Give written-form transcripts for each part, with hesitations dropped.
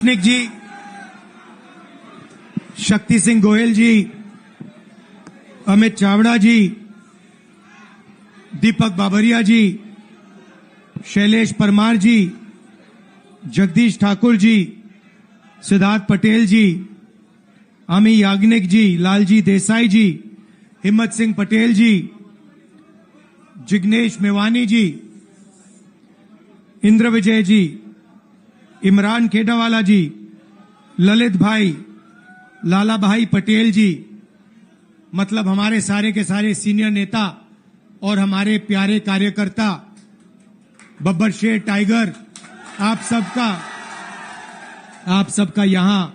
निक जी, शक्ति सिंह गोयल जी, अमित चावड़ा जी, दीपक बाबरिया जी, शैलेश परमार जी, जगदीश ठाकुर जी, सिद्धार्थ पटेल जी, अमी याग्निक जी, लालजी देसाई जी, हिम्मत सिंह पटेल जी, जिग्नेश मेवानी जी, इंद्र विजय जी, इमरान खेडावाला जी, ललित भाई, लाला भाई पटेल जी, मतलब हमारे सारे के सारे सीनियर नेता और हमारे प्यारे कार्यकर्ता, बब्बर शेर टाइगर, आप सबका यहां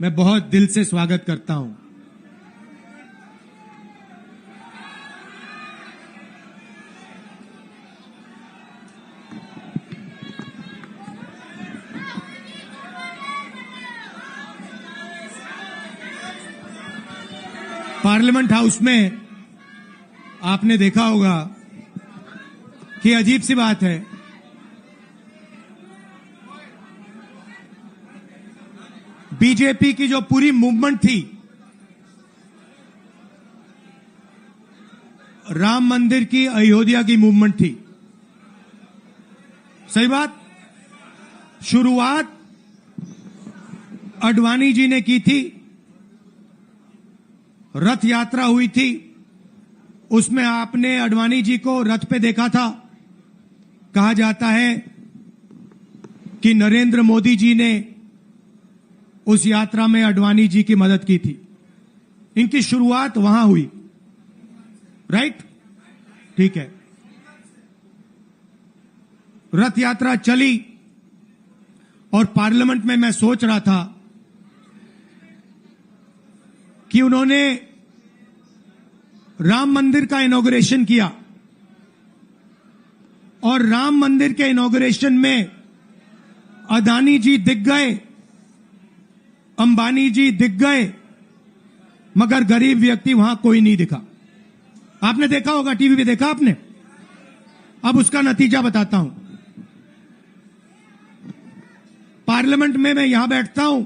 मैं बहुत दिल से स्वागत करता हूं। पार्लियामेंट हाउस में आपने देखा होगा कि अजीब सी बात है, बीजेपी की जो पूरी मूवमेंट थी, राम मंदिर की, अयोध्या की मूवमेंट थी। सही बात। शुरुआत अडवाणी जी ने की थी, रथ यात्रा हुई थी, उसमें आपने अडवाणी जी को रथ पे देखा था। कहा जाता है कि नरेंद्र मोदी जी ने उस यात्रा में अडवाणी जी की मदद की थी। इनकी शुरुआत वहां हुई, राइट? ठीक है। रथ यात्रा चली और पार्लियामेंट में मैं सोच रहा था कि उन्होंने राम मंदिर का इनॉग्रेशन किया और राम मंदिर के इनॉग्रेशन में अदानी जी दिख गए, अंबानी जी दिख गए, मगर गरीब व्यक्ति वहां कोई नहीं दिखा। आपने देखा होगा, टीवी पे देखा आपने। अब उसका नतीजा बताता हूं। पार्लियामेंट में मैं यहां बैठता हूं,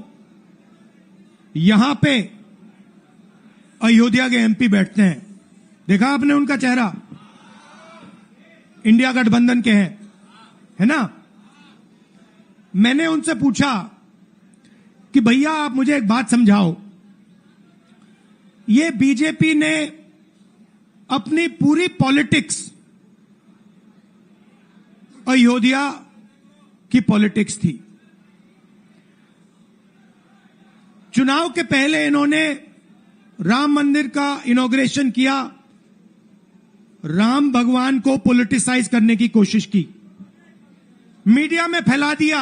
यहां पे अयोध्या के एमपी बैठते हैं। देखा आपने उनका चेहरा, इंडिया गठबंधन के हैं, है ना? मैंने उनसे पूछा कि भैया आप मुझे एक बात समझाओ, ये बीजेपी ने अपनी पूरी पॉलिटिक्स अयोध्या की पॉलिटिक्स थी। चुनाव के पहले इन्होंने राम मंदिर का इनॉग्रेशन किया, राम भगवान को पॉलिटिसाइज करने की कोशिश की, मीडिया में फैला दिया।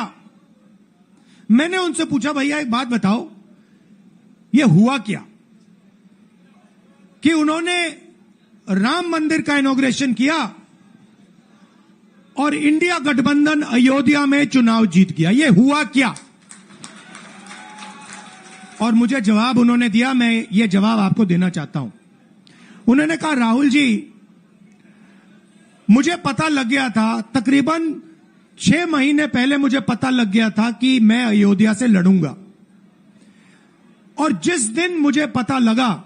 मैंने उनसे पूछा भैया एक बात बताओ, यह हुआ क्या कि उन्होंने राम मंदिर का इनॉग्रेशन किया और इंडिया गठबंधन अयोध्या में चुनाव जीत गया? यह हुआ क्या? और मुझे जवाब उन्होंने दिया, मैं ये जवाब आपको देना चाहता हूं। उन्होंने कहा राहुल जी, मुझे पता लग गया था, तकरीबन 6 महीने पहले मुझे पता लग गया था कि मैं अयोध्या से लड़ूंगा, और जिस दिन मुझे पता लगा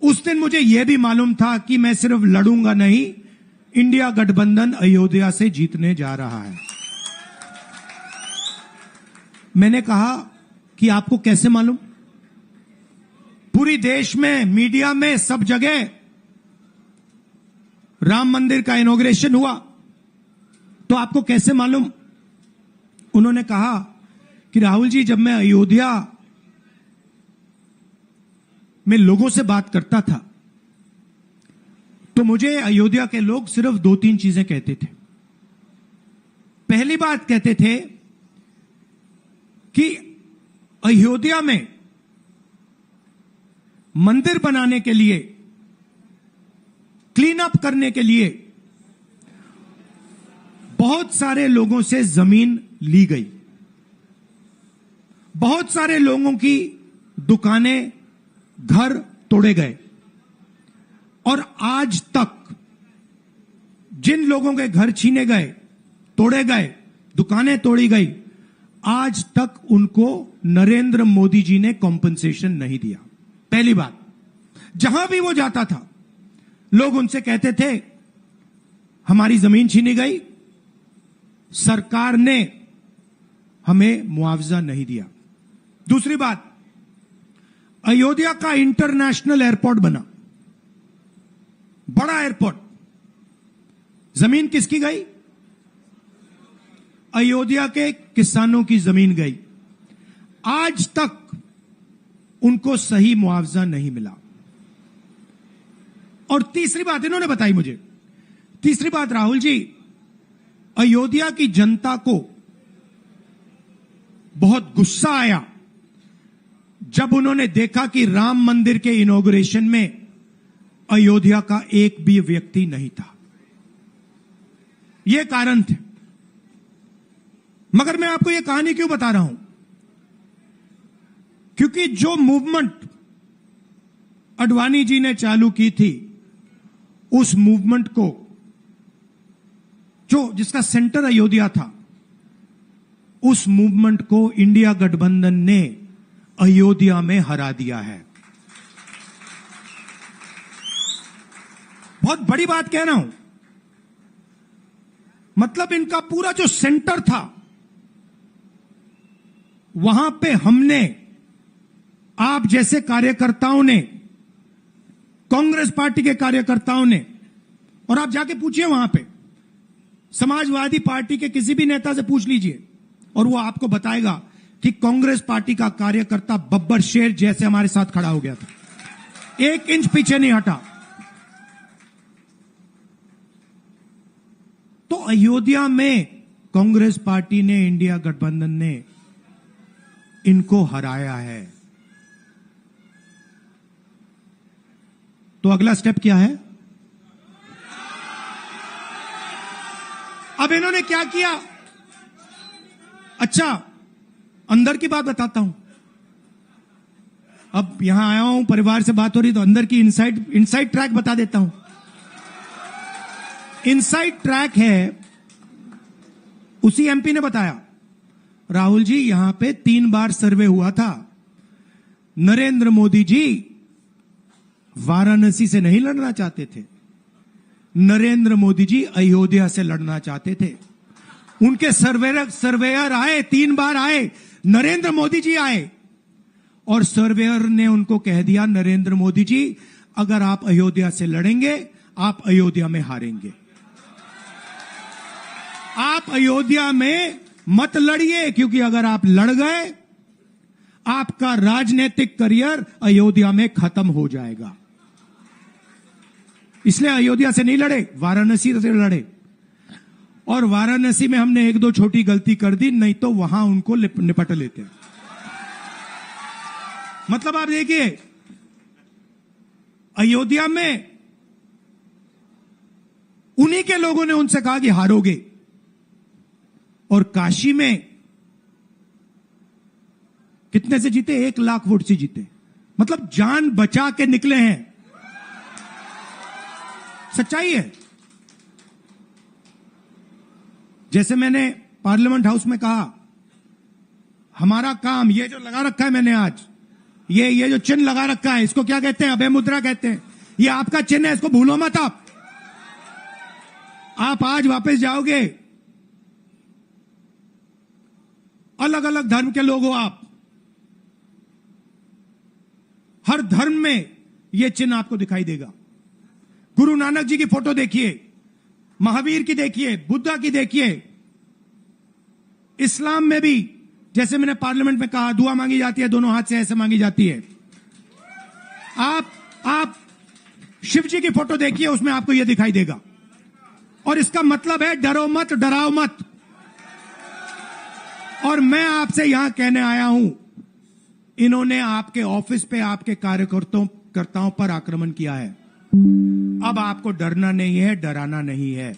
उस दिन मुझे यह भी मालूम था कि मैं सिर्फ लड़ूंगा नहीं, इंडिया गठबंधन अयोध्या से जीतने जा रहा है। मैंने कहा कि आपको कैसे मालूम? पूरी देश में, मीडिया में, सब जगह राम मंदिर का इनॉग्रेशन हुआ, तो आपको कैसे मालूम? उन्होंने कहा कि राहुल जी, जब मैं अयोध्या में लोगों से बात करता था तो मुझे अयोध्या के लोग सिर्फ 2-3 चीजें कहते थे। पहली बात कहते थे कि अयोध्या में मंदिर बनाने के लिए, क्लीन अप करने के लिए बहुत सारे लोगों से जमीन ली गई, बहुत सारे लोगों की दुकानें, घर तोड़े गए, और आज तक जिन लोगों के घर छीने गए, तोड़े गए, दुकानें तोड़ी गई, आज तक उनको नरेंद्र मोदी जी ने कॉम्पनसेशन नहीं दिया। पहली बात, जहां भी वो जाता था लोग उनसे कहते थे हमारी जमीन छीनी गई, सरकार ने हमें मुआवजा नहीं दिया। दूसरी बात, अयोध्या का इंटरनेशनल एयरपोर्ट बना, बड़ा एयरपोर्ट, जमीन किसकी गई? अयोध्या के किसानों की जमीन गई। आज तक उनको सही मुआवजा नहीं मिला। और तीसरी बात इन्होंने बताई मुझे, तीसरी बात राहुल जी, अयोध्या की जनता को बहुत गुस्सा आया जब उन्होंने देखा कि राम मंदिर के इनॉग्रेशन में अयोध्या का एक भी व्यक्ति नहीं था। यह कारण थे। मगर मैं आपको यह कहानी क्यों बता रहा हूं? क्योंकि जो मूवमेंट अडवाणी जी ने चालू की थी, उस मूवमेंट को जिसका सेंटर अयोध्या था, उस मूवमेंट को इंडिया गठबंधन ने अयोध्या में हरा दिया है। बहुत बड़ी बात कह रहा हूं। मतलब इनका पूरा जो सेंटर था, वहां पे हमने, आप जैसे कार्यकर्ताओं ने, कांग्रेस पार्टी के कार्यकर्ताओं ने, और आप जाके पूछिए वहां पे समाजवादी पार्टी के किसी भी नेता से पूछ लीजिए और वो आपको बताएगा कि कांग्रेस पार्टी का कार्यकर्ता बब्बर शेर जैसे हमारे साथ खड़ा हो गया था, 1 इंच पीछे नहीं हटा। तो अयोध्या में कांग्रेस पार्टी ने, इंडिया गठबंधन ने इनको हराया है। तो अगला स्टेप क्या है? अब इन्होंने क्या किया? अच्छा, अंदर की बात बताता हूं। अब यहां आया हूं, परिवार से बात हो रही, तो अंदर की इनसाइड ट्रैक बता देता हूं। इनसाइड ट्रैक है, उसी एमपी ने बताया, राहुल जी यहां पे 3 बार सर्वे हुआ था। नरेंद्र मोदी जी वाराणसी से नहीं लड़ना चाहते थे, नरेंद्र मोदी जी अयोध्या से लड़ना चाहते थे। उनके सर्वेयर आए, 3 बार आए, नरेंद्र मोदी जी आए, और सर्वेयर ने उनको कह दिया, नरेंद्र मोदी जी अगर आप अयोध्या से लड़ेंगे, आप अयोध्या में हारेंगे। आप अयोध्या में मत लड़िए, क्योंकि अगर आप लड़ गए, आपका राजनीतिक करियर अयोध्या में खत्म हो जाएगा। इसलिए अयोध्या से नहीं लड़े, वाराणसी से लड़े। और वाराणसी में हमने 1-2 छोटी गलती कर दी, नहीं तो वहां उनको निपट लेते। मतलब आप देखिए, अयोध्या में उन्हीं के लोगों ने उनसे कहा कि हारोगे, और काशी में कितने से जीते? 1 लाख वोट से जीते। मतलब जान बचा के निकले हैं। सच्चाई है। जैसे मैंने पार्लियामेंट हाउस में कहा, हमारा काम, ये जो लगा रखा है मैंने आज, ये जो चिन्ह लगा रखा है, इसको क्या कहते हैं? अभय मुद्रा कहते हैं। ये आपका चिन्ह है, इसको भूलो मत। आप आज वापस जाओगे, अलग अलग धर्म के लोग हो आप, हर धर्म में यह चिन्ह आपको दिखाई देगा। गुरु नानक जी की फोटो देखिए, महावीर की देखिए, बुद्धा की देखिए। इस्लाम में भी, जैसे मैंने पार्लियामेंट में कहा, दुआ मांगी जाती है, दोनों हाथ से ऐसे मांगी जाती है। आप शिव जी की फोटो देखिए, उसमें आपको यह दिखाई देगा। और इसका मतलब है डरो मत, डराओ मत। और मैं आपसे यहां कहने आया हूं, इन्होंने आपके ऑफिस पे आपके कार्यकर्ताओं पर आक्रमण किया है। अब आपको डरना नहीं है, डराना नहीं है।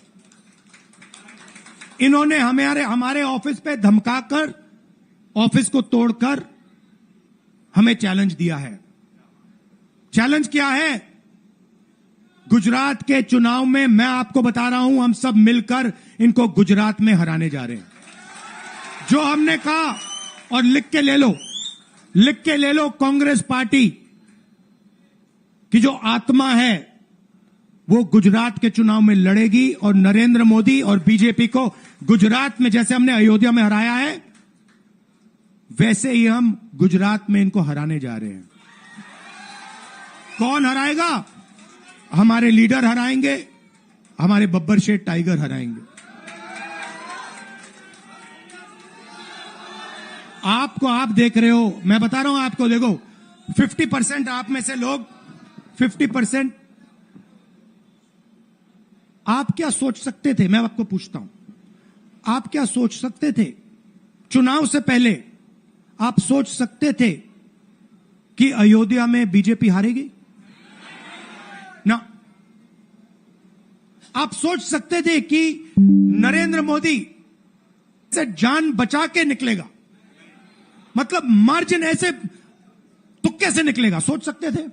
इन्होंने हमारे ऑफिस पे धमकाकर, ऑफिस को तोड़कर हमें चैलेंज दिया है। चैलेंज क्या है? गुजरात के चुनाव में मैं आपको बता रहा हूं, हम सब मिलकर इनको गुजरात में हराने जा रहे हैं। जो हमने कहा, और लिख के ले लो, कांग्रेस पार्टी की जो आत्मा है वो गुजरात के चुनाव में लड़ेगी और नरेंद्र मोदी और बीजेपी को गुजरात में जैसे हमने अयोध्या में हराया है वैसे ही हम गुजरात में इनको हराने जा रहे हैं। कौन हराएगा? हमारे लीडर हराएंगे, हमारे बब्बर शेठ टाइगर हराएंगे। आपको, आप देख रहे हो, मैं बता रहा हूं आपको, देखो 50% आप में से लोग 50% आप क्या सोच सकते थे? मैं आपको पूछता हूं, आप क्या सोच सकते थे? चुनाव से पहले आप सोच सकते थे कि अयोध्या में बीजेपी हारेगी? ना। आप सोच सकते थे कि नरेंद्र मोदी से जान बचा के निकलेगा, मतलब मार्जिन ऐसे तुक्के से निकलेगा? सोच सकते थे?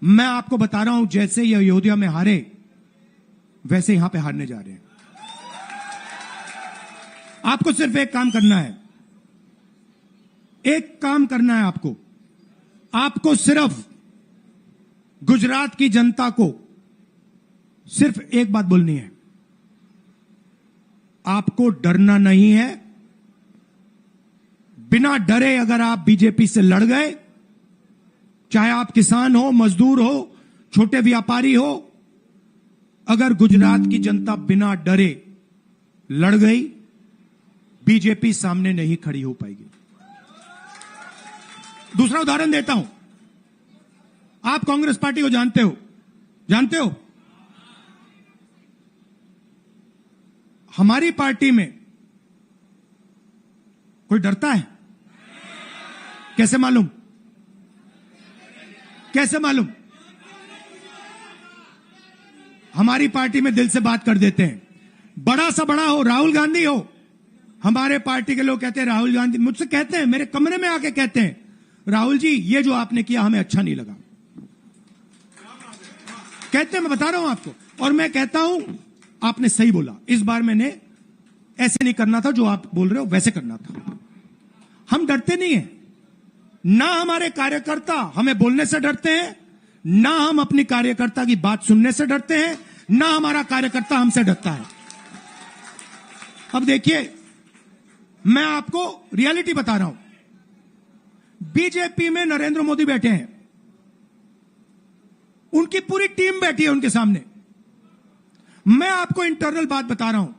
मैं आपको बता रहा हूं, जैसे ये अयोध्या में हारे वैसे यहां पे हारने जा रहे हैं। आपको सिर्फ एक काम करना है, एक काम करना है आपको। आपको सिर्फ गुजरात की जनता को सिर्फ एक बात बोलनी है, आपको डरना नहीं है। बिना डरे अगर आप बीजेपी से लड़ गए, चाहे आप किसान हो, मजदूर हो, छोटे व्यापारी हो, अगर गुजरात की जनता बिना डरे लड़ गई, बीजेपी सामने नहीं खड़ी हो पाएगी। दूसरा उदाहरण देता हूं, आप कांग्रेस पार्टी को जानते हो? हमारी पार्टी में कोई डरता है? कैसे मालूम? हमारी पार्टी में दिल से बात कर देते हैं। बड़ा सा बड़ा हो, राहुल गांधी हो, हमारे पार्टी के लोग कहते हैं राहुल गांधी, मुझसे कहते हैं, मेरे कमरे में आके कहते हैं, राहुल जी ये जो आपने किया हमें अच्छा नहीं लगा। कहते हैं, मैं बता रहा हूं आपको, और मैं कहता हूं आपने सही बोला, इस बार मैंने ऐसे नहीं करना था, जो आप बोल रहे हो वैसे करना था। हम डरते नहीं है, ना हमारे कार्यकर्ता हमें बोलने से डरते हैं, ना हम अपनी कार्यकर्ता की बात सुनने से डरते हैं, ना हमारा कार्यकर्ता हमसे डरता है। अब देखिए, मैं आपको रियलिटी बता रहा हूं। बीजेपी में नरेंद्र मोदी बैठे हैं, उनकी पूरी टीम बैठी है उनके सामने। मैं आपको इंटरनल बात बता रहा हूं,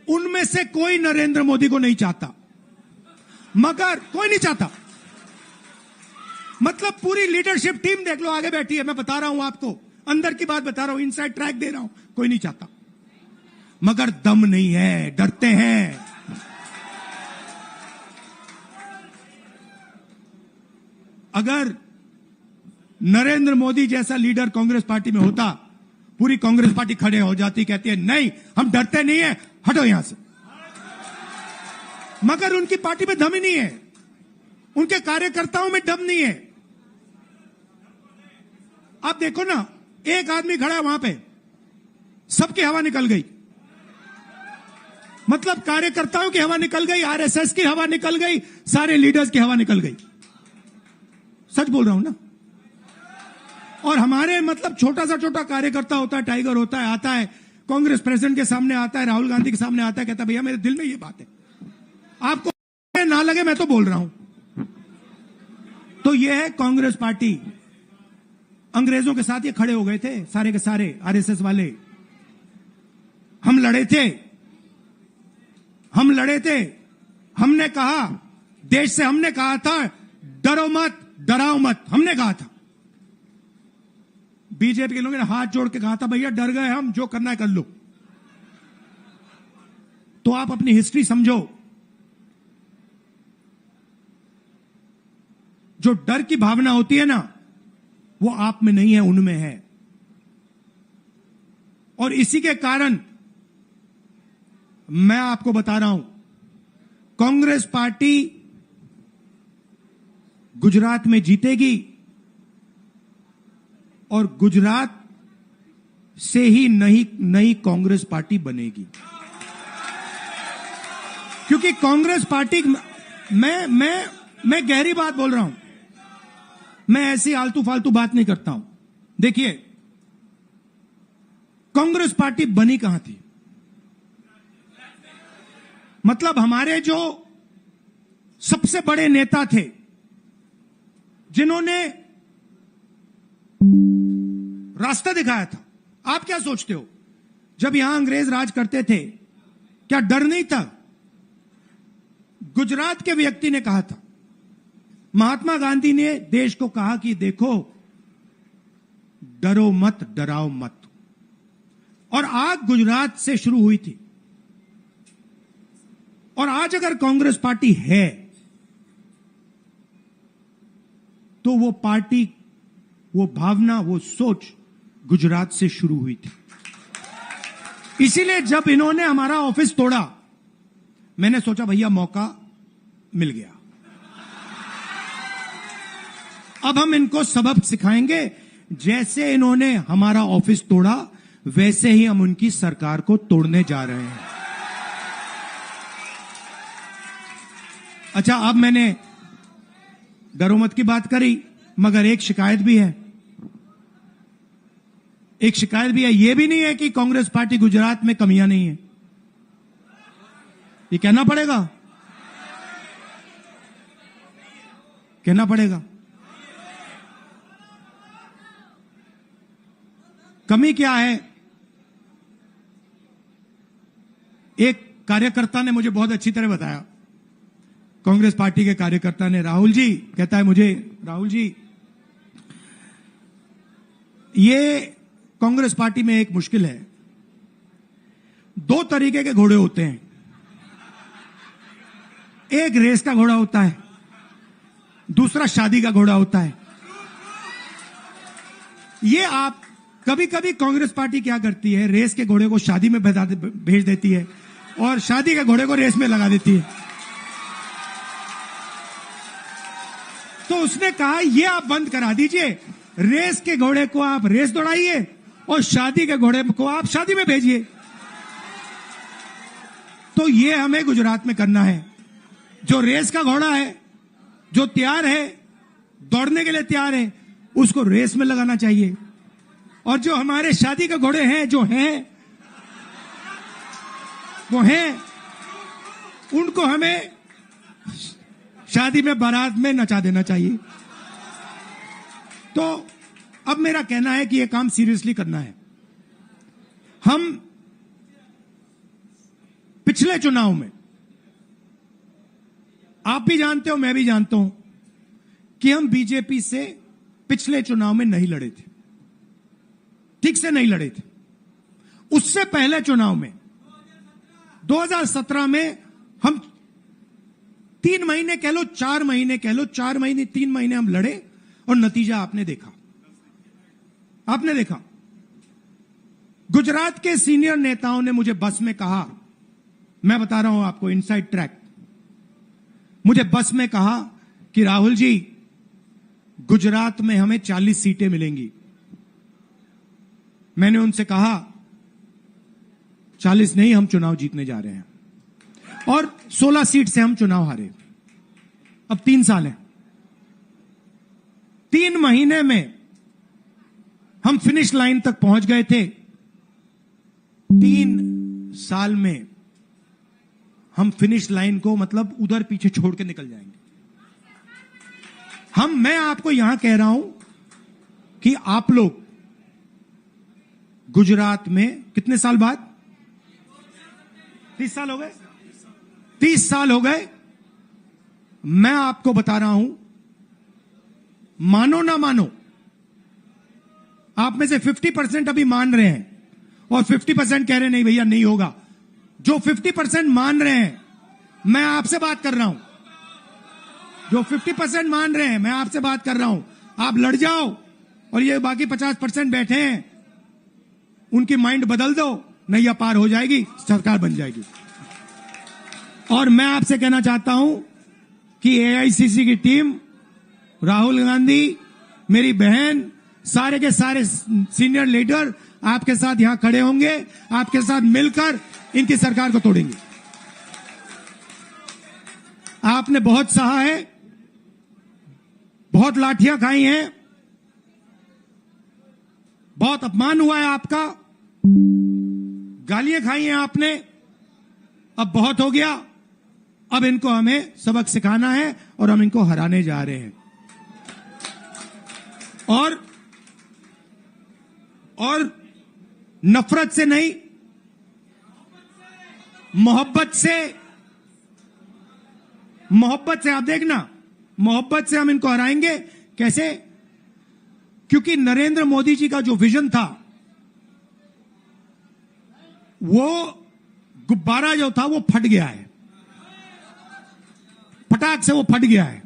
उनमें से कोई नरेंद्र मोदी को नहीं चाहता, मगर कोई नहीं चाहता, मतलब पूरी लीडरशिप टीम देख लो, आगे बैठी है। मैं बता रहा हूं आपको, अंदर की बात बता रहा हूं, इनसाइड ट्रैक दे रहा हूं, कोई नहीं चाहता, मगर दम नहीं है, डरते हैं। अगर नरेंद्र मोदी जैसा लीडर कांग्रेस पार्टी में होता, पूरी कांग्रेस पार्टी खड़े हो जाती, कहती है नहीं हम डरते नहीं है, हटो यहां से। मगर उनकी पार्टी में दम ही नहीं है, उनके कार्यकर्ताओं में दम नहीं है। आप देखो ना, एक आदमी खड़ा है वहां पे, सबकी हवा निकल गई, मतलब कार्यकर्ताओं की हवा निकल गई, आरएसएस की हवा निकल गई, सारे लीडर्स की हवा निकल गई। सच बोल रहा हूं ना। और हमारे मतलब छोटा कार्यकर्ता होता है, टाइगर होता है, आता है कांग्रेस प्रेसिडेंट के सामने, आता है राहुल गांधी के सामने, आता है, कहता है भैया मेरे दिल में ये बात है, आपको ना लगे मैं तो बोल रहा हूं। तो ये है कांग्रेस पार्टी। अंग्रेजों के साथ ये खड़े हो गए थे सारे के सारे आरएसएस वाले। हम लड़े थे, हमने कहा, देश से हमने कहा था डरो मत, डराओ मत, हमने कहा था। बीजेपी के लोगों ने हाथ जोड़ के कहा था भैया डर गए हम, जो करना है कर लो। तो आप अपनी हिस्ट्री समझो, जो डर की भावना होती है ना, वो आप में नहीं है, उनमें है। और इसी के कारण मैं आपको बता रहा हूं, कांग्रेस पार्टी गुजरात में जीतेगी और गुजरात से ही नई कांग्रेस पार्टी बनेगी। क्योंकि कांग्रेस पार्टी, मैं गहरी बात बोल रहा हूं, मैं ऐसी आलतू फालतू बात नहीं करता हूं। देखिए, कांग्रेस पार्टी बनी कहां थी? मतलब हमारे जो सबसे बड़े नेता थे, जिन्होंने रास्ता दिखाया था। आप क्या सोचते हो, जब यहां अंग्रेज राज करते थे, क्या डर नहीं था? गुजरात के व्यक्ति ने कहा था, महात्मा गांधी ने देश को कहा कि देखो, डरो मत, डराओ मत। और आग गुजरात से शुरू हुई थी। और आज अगर कांग्रेस पार्टी है, तो वो पार्टी, वो भावना, वो सोच गुजरात से शुरू हुई थी। इसीलिए जब इन्होंने हमारा ऑफिस तोड़ा, मैंने सोचा भैया मौका मिल गया, अब हम इनको सबक सिखाएंगे। जैसे इन्होंने हमारा ऑफिस तोड़ा, वैसे ही हम उनकी सरकार को तोड़ने जा रहे हैं। अच्छा, अब मैंने डरो मत की बात करी, मगर एक शिकायत भी है। एक शिकायत भी है। यह भी नहीं है कि कांग्रेस पार्टी गुजरात में कमियां नहीं है, ये कहना पड़ेगा, कहना पड़ेगा। कमी क्या है? एक कार्यकर्ता ने मुझे बहुत अच्छी तरह बताया, कांग्रेस पार्टी के कार्यकर्ता ने, राहुल जी, कहता है मुझे, राहुल जी, ये कांग्रेस पार्टी में एक मुश्किल है, दो तरीके के घोड़े होते हैं, एक रेस का घोड़ा होता है, दूसरा शादी का घोड़ा होता है। ये आप कभी कभी कांग्रेस पार्टी क्या करती है, रेस के घोड़े को शादी में भेज देती है और शादी के घोड़े को रेस में लगा देती है। तो उसने कहा ये आप बंद करा दीजिए, रेस के घोड़े को आप रेस दौड़ाइए और शादी के घोड़े को आप शादी में भेजिए। तो ये हमें गुजरात में करना है। जो रेस का घोड़ा है, जो तैयार है, दौड़ने के लिए तैयार है, उसको रेस में लगाना चाहिए। और जो हमारे शादी के घोड़े हैं, जो हैं वो हैं, उनको हमें शादी में, बारात में नचा देना चाहिए। तो अब मेरा कहना है कि यह काम सीरियसली करना है। हम पिछले चुनाव में, आप भी जानते हो, मैं भी जानता हूं कि हम बीजेपी से पिछले चुनाव में नहीं लड़े थे, ठीक से नहीं लड़े थे। उससे पहले चुनाव में 2017 में हम 3 महीने कह लो, 4 महीने कह लो, 4 महीने 3 महीने हम लड़े और नतीजा आपने देखा। आपने देखा, गुजरात के सीनियर नेताओं ने मुझे बस में कहा, मैं बता रहा हूं आपको इनसाइड ट्रैक, मुझे बस में कहा कि राहुल जी, गुजरात में हमें 40 सीटें मिलेंगी। मैंने उनसे कहा 40 नहीं, हम चुनाव जीतने जा रहे हैं। और 16 सीट से हम चुनाव हारे। अब 3 साल है, 3 महीने में हम फिनिश लाइन तक पहुंच गए थे। 3 साल में हम फिनिश लाइन को मतलब उधर पीछे छोड़ के निकल जाएंगे। मैं आपको यहां कह रहा हूं कि आप लोग गुजरात में कितने साल बाद, 30 साल हो गए, 30 साल हो गए, मैं आपको बता रहा हूं, मानो ना मानो, आप में से 50% अभी मान रहे हैं और 50% कह रहे नहीं भैया नहीं होगा। जो 50% मान रहे हैं, मैं आपसे बात कर रहा हूं, जो 50% मान रहे हैं, मैं आपसे बात कर रहा हूं, आप लड़ जाओ और ये बाकी 50% बैठे हैं, उनकी माइंड बदल दो, नैया पार हो जाएगी, सरकार बन जाएगी। और मैं आपसे कहना चाहता हूं कि एआईसीसी की टीम, राहुल गांधी, मेरी बहन, सारे के सारे सीनियर लीडर आपके साथ यहां खड़े होंगे, आपके साथ मिलकर इनकी सरकार को तोड़ेंगे। आपने बहुत सहा है, बहुत लाठियां खाई हैं, बहुत अपमान हुआ है आपका, गालियां खाई हैं आपने। अब बहुत हो गया, अब इनको हमें सबक सिखाना है और हम इनको हराने जा रहे हैं। और नफरत से नहीं, मोहब्बत से आप देखना, मोहब्बत से हम इनको हराएंगे। कैसे? क्योंकि नरेंद्र मोदी जी का जो विजन था, वो गुब्बारा जो था वो फट गया है, फटाक से वो फट गया है।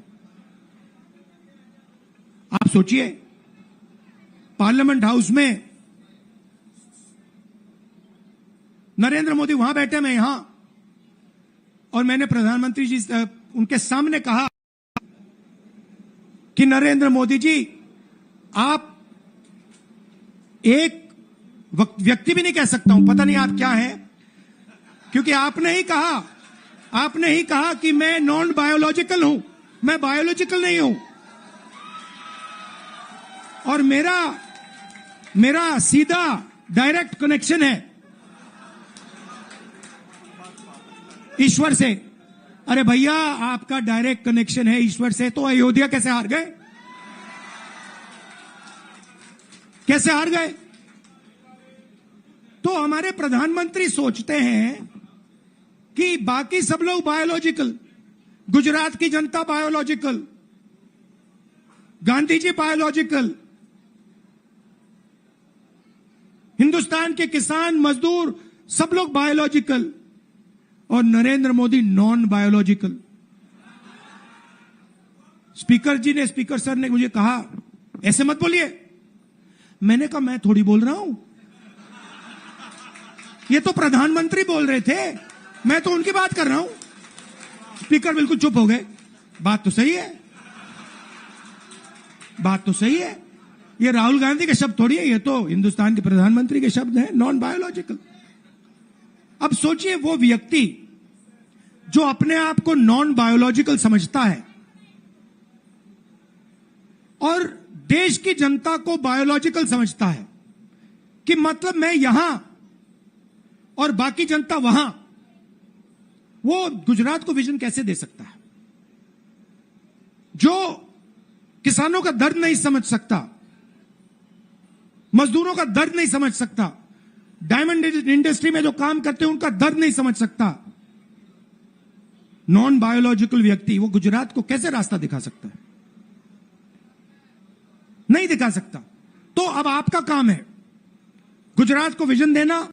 आप सोचिए, पार्लियामेंट हाउस में नरेंद्र मोदी वहां बैठे, मैं यहां, और मैंने प्रधानमंत्री जी उनके सामने कहा कि नरेंद्र मोदी जी, आप एक व्यक्ति भी नहीं कह सकता हूं, पता नहीं आप क्या हैं, क्योंकि आपने ही कहा कि मैं नॉन बायोलॉजिकल हूं, मैं बायोलॉजिकल नहीं हूं, और मेरा सीधा डायरेक्ट कनेक्शन है ईश्वर से। अरे भैया, आपका डायरेक्ट कनेक्शन है ईश्वर से, तो अयोध्या कैसे हार गए? कैसे हार गए? तो हमारे प्रधानमंत्री सोचते हैं कि बाकी सब लोग बायोलॉजिकल, गुजरात की जनता बायोलॉजिकल, गांधी जी बायोलॉजिकल, हिंदुस्तान के किसान मजदूर सब लोग बायोलॉजिकल, और Narendra Modi non biological. Speaker sir ने मुझे कहा, ऐसे मत बोलिए। मैंने कहा, मैं थोड़ी बोल रहा हूं, ये तो प्रधानमंत्री बोल रहे थे, मैं तो उनकी बात कर रहा हूं। स्पीकर बिल्कुल चुप हो गए। बात तो सही है, बात तो सही है, ये राहुल गांधी के शब्द थोड़ी है, ये तो हिंदुस्तान के प्रधानमंत्री के शब्द हैं, नॉन बायोलॉजिकल। अब सोचिए, वो व्यक्ति जो अपने आप को नॉन बायोलॉजिकल समझता है और देश की जनता को बायोलॉजिकल समझता है, कि मतलब मैं यहां और बाकी जनता वहां, वो गुजरात को विजन कैसे दे सकता है? जो किसानों का दर्द नहीं समझ सकता, मजदूरों का दर्द नहीं समझ सकता, डायमंड इंडस्ट्री में जो काम करते हैं उनका दर्द नहीं समझ सकता, नॉन बायोलॉजिकल व्यक्ति वो गुजरात को कैसे रास्ता दिखा सकता है? नहीं दिखा सकता। तो अब आपका काम है गुजरात को विजन देना,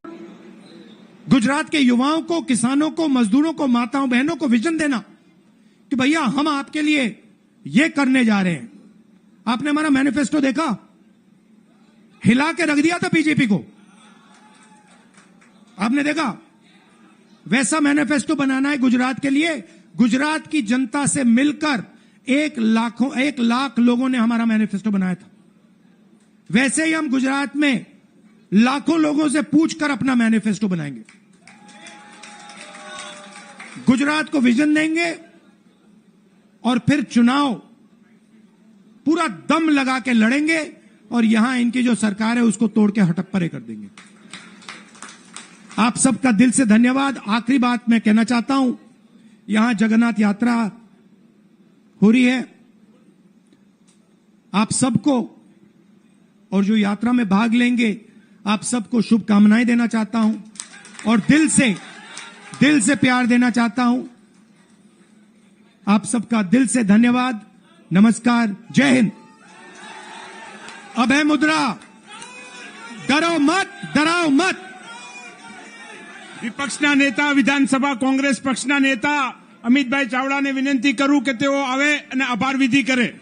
गुजरात के युवाओं को, किसानों को, मजदूरों को, माताओं बहनों को विजन देना कि भैया हम आपके लिए ये करने जा रहे हैं। आपने हमारा मैनिफेस्टो देखा, हिला के रख दिया था बीजेपी को, आपने देखा? वैसा मैनिफेस्टो बनाना है गुजरात के लिए। गुजरात की जनता से मिलकर 1 लाख लोगों ने हमारा मैनिफेस्टो बनाया था। वैसे ही हम गुजरात में लाखों लोगों से पूछकर अपना मैनिफेस्टो बनाएंगे, गुजरात को विजन देंगे, और फिर चुनाव पूरा दम लगा के लड़ेंगे, और यहां इनकी जो सरकार है उसको तोड़ के हटप्परे कर देंगे। आप सबका दिल से धन्यवाद। आखिरी बात मैं कहना चाहता हूं, यहां जगन्नाथ यात्रा हो रही है, आप सबको, और जो यात्रा में भाग लेंगे, आप सबको शुभकामनाएं देना चाहता हूं, और दिल से प्यार देना चाहता हूं। आप सबका दिल से धन्यवाद, नमस्कार, जय हिंद। अभय मुद्रा, डरो मत, डराओ मत। વિપક્ષના નેતા, વિધાનસભા કોંગ્રેસ પક્ષના નેતા અમિતભાઈ ચાવડાને વિનંતી કરું કે તેઓ આવે અને આભાર વિધિ કરે।